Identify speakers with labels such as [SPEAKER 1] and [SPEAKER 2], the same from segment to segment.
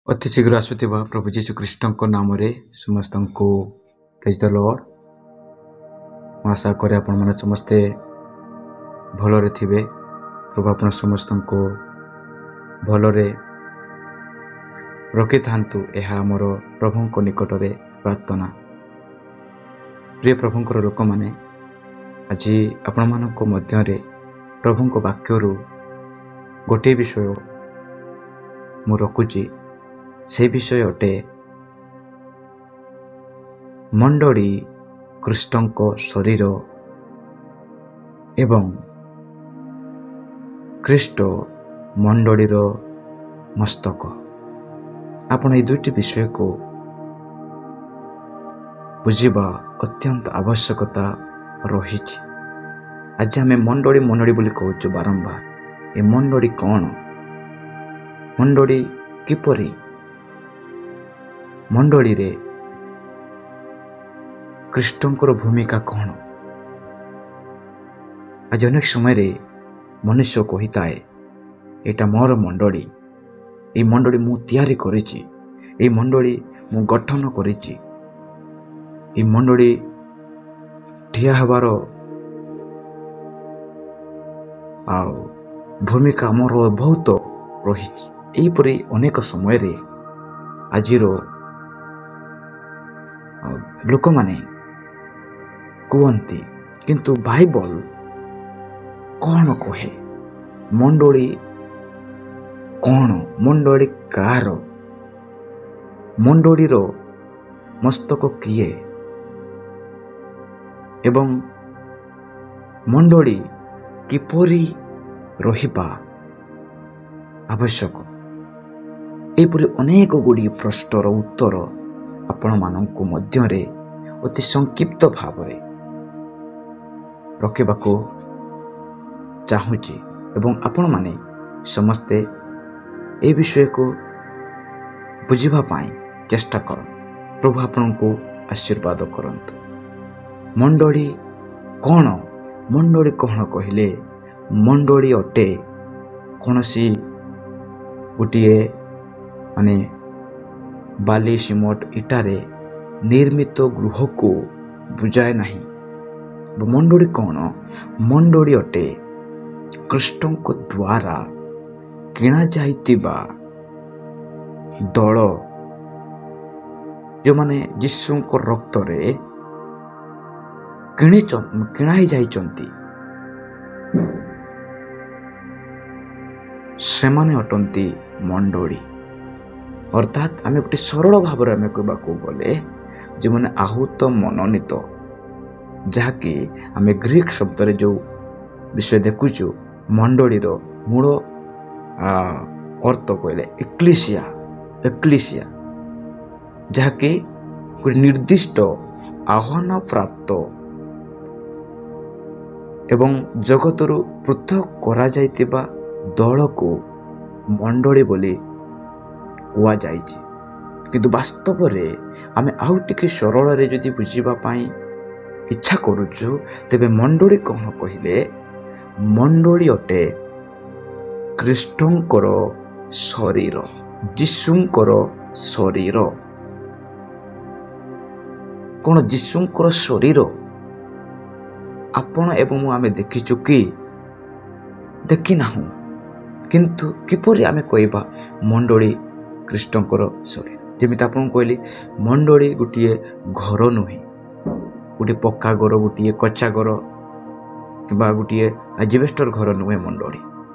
[SPEAKER 1] ଅତି ଶୀଘ୍ର ଆସୁଥିବା ପ୍ରଭୁ ଯୀଶୁ ଖ୍ରୀଷ୍ଟଙ୍କ ନାମରେ ସମସ୍ତଙ୍କୁ ପ୍ରେଜ୍ ଦ ଲର୍ଡ। ମୁଁ ଆଶା କରେ ଆପଣମାନେ ସମସ୍ତେ ଭଲରେ ଥିବେ। ପ୍ରଭୁ ଆପଣ ସମସ୍ତଙ୍କୁ ଭଲରେ ରଖିଥାନ୍ତୁ, ଏହା ଆମର ପ୍ରଭୁଙ୍କ ନିକଟରେ ପ୍ରାର୍ଥନା। ପ୍ରିୟ ପ୍ରଭୁଙ୍କର ଲୋକମାନେ, ଆଜି ଆପଣମାନଙ୍କ ମଧ୍ୟରେ ପ୍ରଭୁଙ୍କ ବାକ୍ୟରୁ ଗୋଟିଏ ବିଷୟ ମୁଁ ରଖୁଛି। ସେ ବିଷୟ ଅଟେ ମଣ୍ଡଳୀ ଖ୍ରୀଷ୍ଟଙ୍କ ଶରୀର ଏବଂ ଖ୍ରୀଷ୍ଟ ମଣ୍ଡଳୀର ମସ୍ତକ। ଆପଣ ଏହି ଦୁଇଟି ବିଷୟକୁ ବୁଝିବା ଅତ୍ୟନ୍ତ ଆବଶ୍ୟକତା ରହିଛି। ଆଜି ଆମେ ମଣ୍ଡଳୀ ବୋଲି କହୁଛୁ ବାରମ୍ବାର। ଏ ମଣ୍ଡଳୀ କ'ଣ? ମଣ୍ଡଳୀ କିପରି? ମଣ୍ଡଳୀରେ ଖ୍ରୀଷ୍ଟଙ୍କର ଭୂମିକା କ'ଣ? ଆଜି ଅନେକ ସମୟରେ ମନୁଷ୍ୟ କହିଥାଏ, ଏଇଟା ମୋର ମଣ୍ଡଳୀ, ଏଇ ମଣ୍ଡଳୀ ମୁଁ ତିଆରି କରିଛି, ଏଇ ମଣ୍ଡଳୀ ମୁଁ ଗଠନ କରିଛି, ଏଇ ମଣ୍ଡଳୀ ଠିଆ ହେବାର ଭୂମିକା ମୋର ବହୁତ ରହିଛି। ଏହିପରି ଅନେକ ସମୟରେ ଆଜିର ଲୋକମାନେ କୁହନ୍ତି, କିନ୍ତୁ ବାଇବଲ କ'ଣ କହେ? ମଣ୍ଡଳୀ କ'ଣ? ମଣ୍ଡଳୀ କାହାର? ମଣ୍ଡଳୀର ମସ୍ତକ କିଏ? ଏବଂ ମଣ୍ଡଳୀ କିପରି ରହିବା ଆବଶ୍ୟକ? ଏହିପରି ଅନେକ ଗୁଡ଼ିଏ ପ୍ରଶ୍ନର ଉତ୍ତର ଆପଣମାନଙ୍କୁ ମଧ୍ୟରେ ଅତି ସଂକ୍ଷିପ୍ତ ଭାବରେ ରଖିବାକୁ ଚାହୁଁଛି ଏବଂ ଆପଣମାନେ ସମସ୍ତେ ଏ ବିଷୟକୁ ବୁଝିବା ପାଇଁ ଚେଷ୍ଟା କରନ୍ତୁ। ପ୍ରଭୁ ଆପଣଙ୍କୁ ଆଶୀର୍ବାଦ କରନ୍ତୁ। ମଣ୍ଡଳୀ କ'ଣ? ମଣ୍ଡଳୀ କ'ଣ କହିଲେ, ମଣ୍ଡଳୀ ଅଟେ କୌଣସି ଗୋଟିଏ ବାଲି ସିମେଣ୍ଟ ଇଟାରେ ନିର୍ମିତ ଗୃହକୁ ବୁଝାଏ ନାହିଁ। ମଣ୍ଡଳୀ କ'ଣ? ମଣ୍ଡଳୀ ଅଟେ ଖ୍ରୀଷ୍ଟଙ୍କ ଦ୍ୱାରା କିଣାଯାଇଥିବା ଦଳ, ଯେଉଁମାନେ ଯୀଶୁଙ୍କ ରକ୍ତରେ କିଣା ହେଇଯାଇଛନ୍ତି, ସେମାନେ ଅଟନ୍ତି ମଣ୍ଡଳୀ। ଅର୍ଥାତ୍ ଆମେ ଗୋଟେ ସରଳ ଭାବରେ ଆମେ କହିବାକୁ ଗଲେ, ଯେଉଁମାନେ ଆହୁତ ମନୋନୀତ, ଯାହାକି ଆମେ ଗ୍ରୀକ୍ ଶବ୍ଦରେ ଯେଉଁ ବିଷୟ ଦେଖୁଛୁ, ମଣ୍ଡଳୀର ମୂଳ ଅର୍ଥ କହିଲେ ଏକ୍ଲିସିଆ, ଯାହାକି ଗୋଟେ ନିର୍ଦ୍ଦିଷ୍ଟ ଆହ୍ୱାନ ପ୍ରାପ୍ତ ଏବଂ ଜଗତରୁ ପୃଥକ କରାଯାଇଥିବା ଦଳକୁ ମଣ୍ଡଳୀ ବୋଲି କୁହାଯାଇଛି। କିନ୍ତୁ ବାସ୍ତବରେ ଆମେ ଆଉ ଟିକେ ସରଳରେ ଯଦି ବୁଝିବା ପାଇଁ ଇଚ୍ଛା କରୁଛୁ, ତେବେ ମଣ୍ଡଳୀ କ'ଣ କହିଲେ, ମଣ୍ଡଳୀ ଅଟେ ଖ୍ରୀଷ୍ଟଙ୍କର ଶରୀର, ଯୀଶୁଙ୍କର ଶରୀର। କ'ଣ ଯୀଶୁଙ୍କର ଶରୀର ଆପଣ ଏବଂ ମୁଁ ଆମେ ଦେଖିଛୁ କି? ଦେଖିନାହୁଁ। କିନ୍ତୁ କିପରି ଆମେ କହିବା ମଣ୍ଡଳୀ ଖ୍ରୀଷ୍ଟଙ୍କର ଶରୀର? ଯେମିତି ଆପଣଙ୍କୁ କହିଲି, ମଣ୍ଡଳୀ ଗୋଟିଏ ଘର ନୁହେଁ, ଗୋଟିଏ ପକ୍କା ଘର, ଗୋଟିଏ କଚ୍ଚା ଘର କିମ୍ବା ଗୋଟିଏ ଆଜବେଷ୍ଟର ଘର ନୁହେଁ।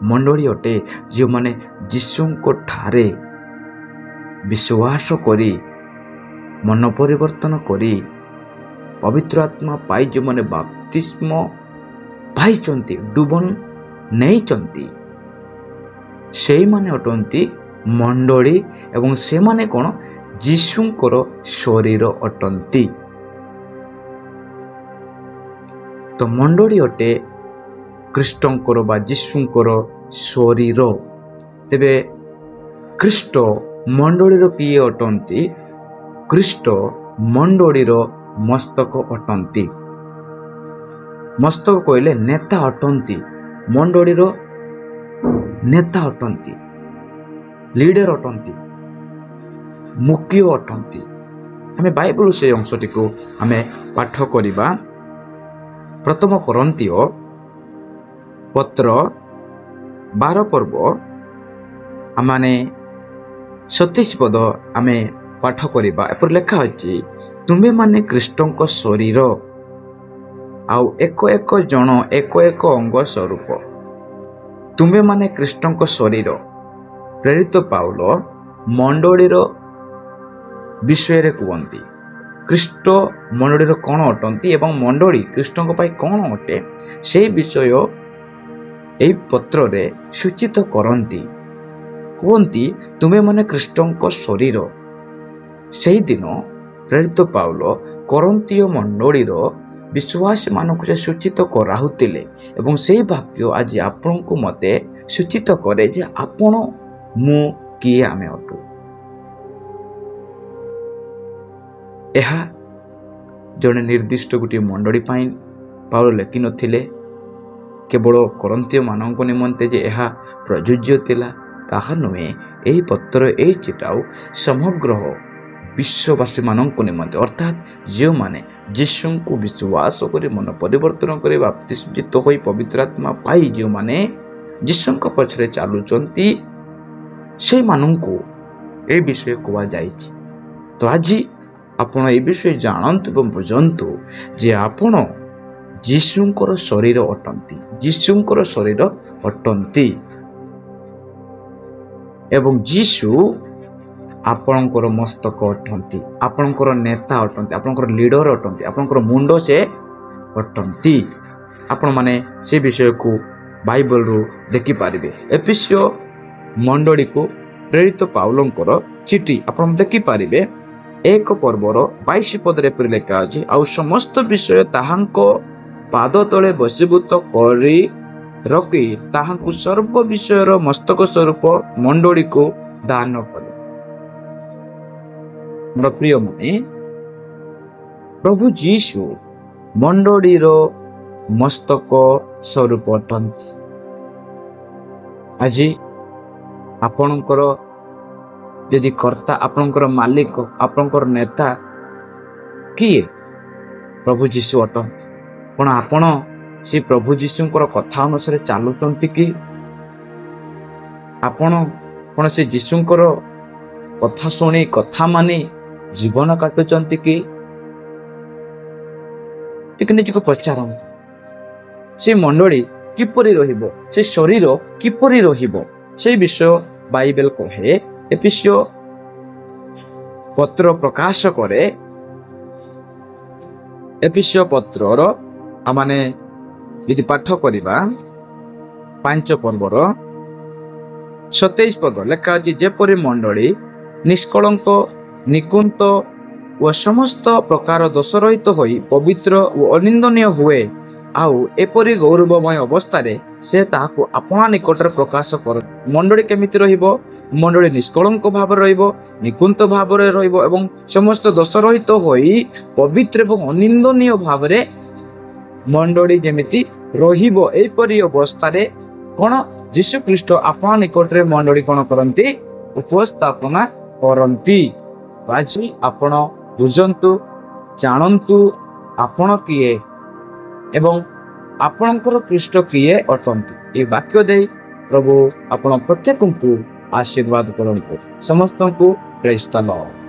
[SPEAKER 1] ମଣ୍ଡଳୀ ଅଟେ ଯେଉଁମାନେ ଯୀଶୁଙ୍କ ଠାରେ ବିଶ୍ୱାସ କରି, ମନ ପରିବର୍ତ୍ତନ କରି, ପବିତ୍ର ଆତ୍ମା ପାଇ ଯେଉଁମାନେ ବାପ୍ତିସ୍ମ ପାଇଛନ୍ତି, ଡୁବନ ନେଇଛନ୍ତି, ସେଇମାନେ ଅଟନ୍ତି ମଣ୍ଡଳୀ। ଏବଂ ସେମାନେ କ'ଣ? ଯୀଶୁଙ୍କର ଶରୀର ଅଟନ୍ତି। ତ ମଣ୍ଡଳୀ ଅଟେ ଖ୍ରୀଷ୍ଟଙ୍କର ବା ଯୀଶୁଙ୍କର ଶରୀର। ତେବେ ଖ୍ରୀଷ୍ଟ ମଣ୍ଡଳୀର କିଏ ଅଟନ୍ତି? ଖ୍ରୀଷ୍ଟ ମଣ୍ଡଳୀର ମସ୍ତକ ଅଟନ୍ତି। ମସ୍ତକ କହିଲେ ନେତା ଅଟନ୍ତି, ମଣ୍ଡଳୀର ନେତା ଅଟନ୍ତି, ଲିଡର ଅଟନ୍ତି। ମୁଖ୍ୟ ଅଟନ୍ତି। ଆମେ ବାଇବଲ ସେ ଅଂଶଟିକୁ ଆମେ ପାଠ କରିବା। ପ୍ରଥମ କରନ୍ତୀୟ ପତ୍ର 12 ପର୍ବ ଆମେ 27 ପଦ ଆମେ ପାଠ କରିବା। ଏପରି ଲେଖା ଅଛି, ତୁମେମାନେ ଖ୍ରୀଷ୍ଟଙ୍କ ଶରୀର ଆଉ ଏକ ଏକ ଜଣ ଏକ ଏକ ଅଙ୍ଗ ସ୍ୱରୂପ। ତୁମେମାନେ ଖ୍ରୀଷ୍ଟଙ୍କ ଶରୀର। ପ୍ରେରିତ ପାଉଲ ମଣ୍ଡଳୀର ବିଷୟରେ କୁହନ୍ତି। ଖ୍ରୀଷ୍ଟ ମଣ୍ଡଳୀର କ'ଣ ଅଟନ୍ତି ଏବଂ ମଣ୍ଡଳୀ ଖ୍ରୀଷ୍ଟଙ୍କ ପାଇଁ କ'ଣ ଅଟେ, ସେହି ବିଷୟ ଏହି ପତ୍ରରେ ସୂଚିତ କରନ୍ତି। କୁହନ୍ତି, ତୁମେମାନେ ଖ୍ରୀଷ୍ଟଙ୍କ ଶରୀର। ସେହିଦିନ ପ୍ରେରିତ ପାଉଲ କରନ୍ତୀୟ ମଣ୍ଡଳୀର ବିଶ୍ୱାସୀମାନଙ୍କୁ ସେ ସୂଚିତ କରାଉଥିଲେ ଏବଂ ସେହି ବାକ୍ୟ ଆଜି ଆପଣଙ୍କୁ ମୋତେ ସୂଚିତ କରେ ଯେ ଆପଣ ମୁଁ କିଏ ଆମେ ଅଟୁ। ଏହା ଜଣେ ନିର୍ଦ୍ଦିଷ୍ଟ ଗୋଟିଏ ମଣ୍ଡଳୀ ପାଇଁ ପାଉଲ ଲେଖିନଥିଲେ। କେବଳ କରନ୍ତୀୟ ମାନଙ୍କ ନିମନ୍ତେ ଯେ ଏହା ପ୍ରଯୁଜ୍ୟ ଥିଲା ତାହା ନୁହେଁ। ଏହି ପତ୍ର ଏହି ଚିଠାଉ ସମଗ୍ର ବିଶ୍ୱବାସୀମାନଙ୍କ ନିମନ୍ତେ, ଅର୍ଥାତ୍ ଯେଉଁମାନେ ଯୀଶୁଙ୍କୁ ବିଶ୍ୱାସ କରି ମନ ପରିବର୍ତ୍ତନ କରି ବାପ୍ତିସ୍ମ ହୋଇ ପବିତ୍ର ଆତ୍ମା ପାଇ ଯେଉଁମାନେ ଯୀଶୁଙ୍କ ପଛରେ ଚାଲୁଛନ୍ତି ସେମାନଙ୍କୁ ଏହି ବିଷୟ କୁହାଯାଇଛି। ତ ଆଜି ଆପଣ ଏ ବିଷୟ ଜାଣନ୍ତୁ ଏବଂ ବୁଝନ୍ତୁ ଯେ ଆପଣ ଯୀଶୁଙ୍କର ଶରୀର ଅଟନ୍ତି। ଯୀଶୁଙ୍କର ଶରୀର ଅଟନ୍ତି ଏବଂ ଯୀଶୁ ଆପଣଙ୍କର ମସ୍ତକ ଅଟନ୍ତି, ଆପଣଙ୍କର ନେତା ଅଟନ୍ତି, ଆପଣଙ୍କର ଲିଡର ଅଟନ୍ତି, ଆପଣଙ୍କର ମୁଣ୍ଡ ସେ ଅଟନ୍ତି। ଆପଣମାନେ ସେ ବିଷୟକୁ ବାଇବଲରୁ ଦେଖିପାରିବେ। ଏଫେସୀୟ ମଣ୍ଡଳୀକୁ ପ୍ରେରିତ ପାଉଲଙ୍କର ଚିଠି ଆପଣ ଦେଖିପାରିବେ। 1 ପର୍ବର 22 ପଦରେ ଏପରି ଲେଖା ଅଛି, ଆଉ ସମସ୍ତ ବିଷୟ ତାହାଙ୍କ ପାଦ ତଳେ ବଶୀଭୂତ କରି ରଖି ତାହାଙ୍କୁ ସର୍ବ ବିଷୟର ମସ୍ତକ ସ୍ୱରୂପ ମଣ୍ଡଳୀକୁ ଦାନ କଲେ। ମୋର ପ୍ରିୟମାନେ, ପ୍ରଭୁ ଯୀଶୁ ମଣ୍ଡଳୀର ମସ୍ତକ ସ୍ୱରୂପ ଅଟନ୍ତି। ଆଜି ଆପଣଙ୍କର ଯଦି କର୍ତ୍ତା, ଆପଣଙ୍କର ମାଲିକ, ଆପଣଙ୍କର ନେତା କିଏ? ପ୍ରଭୁ ଯୀଶୁ ଅଟନ୍ତି। କ'ଣ ଆପଣ ସେ ପ୍ରଭୁ ଯୀଶୁଙ୍କର କଥା ଅନୁସାରେ ଚାଲୁଛନ୍ତି କି? ଆପଣ କ'ଣ ସେ ଯୀଶୁଙ୍କର କଥା ଶୁଣି କଥା ମାନି ଜୀବନ କାଟୁଛନ୍ତି କି? ଟିକେ ନିଜକୁ ପଚାରନ୍ତୁ। ସେ ମଣ୍ଡଳୀ କିପରି ରହିବ, ସେ ଶରୀର କିପରି ରହିବ, সেই ବିଷୟ ବାଇବେଲ କହେ। ଏଫେସୀୟ ପତ୍ର ପ୍ରକାଶ କରେ। ଏଫେସୀୟ ପତ୍ରର ଆମେ ଯଦି ପାଠ କରିବା 5 ପର୍ବର 27 ପଦ ଲେଖା ଅଛି, ଯେପରି ମଣ୍ଡଳୀ ନିଷ୍କଳଙ୍କ ନିକୁନ୍ତ ଓ ସମସ୍ତ ପ୍ରକାର ଦୋଷରହିତ ହୋଇ ପବିତ୍ର ଓ ଅନିନ୍ଦନୀୟ ହୁଏ, ଆଉ ଏପରି ଗୌରବମୟ ଅବସ୍ଥାରେ ସେ ତାହାକୁ ଆପଣା ନିକଟରେ ପ୍ରକାଶ କର। ମଣ୍ଡଳୀ କେମିତି ରହିବ? ମଣ୍ଡଳୀ ନିଷ୍କଳଙ୍କ ଭାବରେ ରହିବ, ନିକୁନ୍ତ ଭାବରେ ରହିବ ଏବଂ ସମସ୍ତ ଦୋଷରହିତ ହୋଇ ପବିତ୍ର ଏବଂ ଅନିନ୍ଦନୀୟ ଭାବରେ ମଣ୍ଡଳୀ ଯେମିତି ରହିବ, ଏହିପରି ଅବସ୍ଥାରେ କ'ଣ ଯୀଶୁ ଖ୍ରୀଷ୍ଟ ଆପଣା ନିକଟରେ ମଣ୍ଡଳୀ କ'ଣ କରନ୍ତି? ଉପସ୍ଥାପନା କରନ୍ତି। ଆଜି ଆପଣ ବୁଝନ୍ତୁ, ଜାଣନ୍ତୁ ଆପଣ କିଏ ଏବଂ ଆପଣଙ୍କର ଖ୍ରୀଷ୍ଟ କିଏ ଅଟନ୍ତି। ଏ ବାକ୍ୟ ଦେଇ ପ୍ରଭୁ ଆପଣ ପ୍ରତ୍ୟେକଙ୍କୁ ଆଶୀର୍ବାଦ କରନ୍ତୁ। ସମସ୍ତଙ୍କୁ ପ୍ରେଜ୍ ଦ ଲର୍ଡ।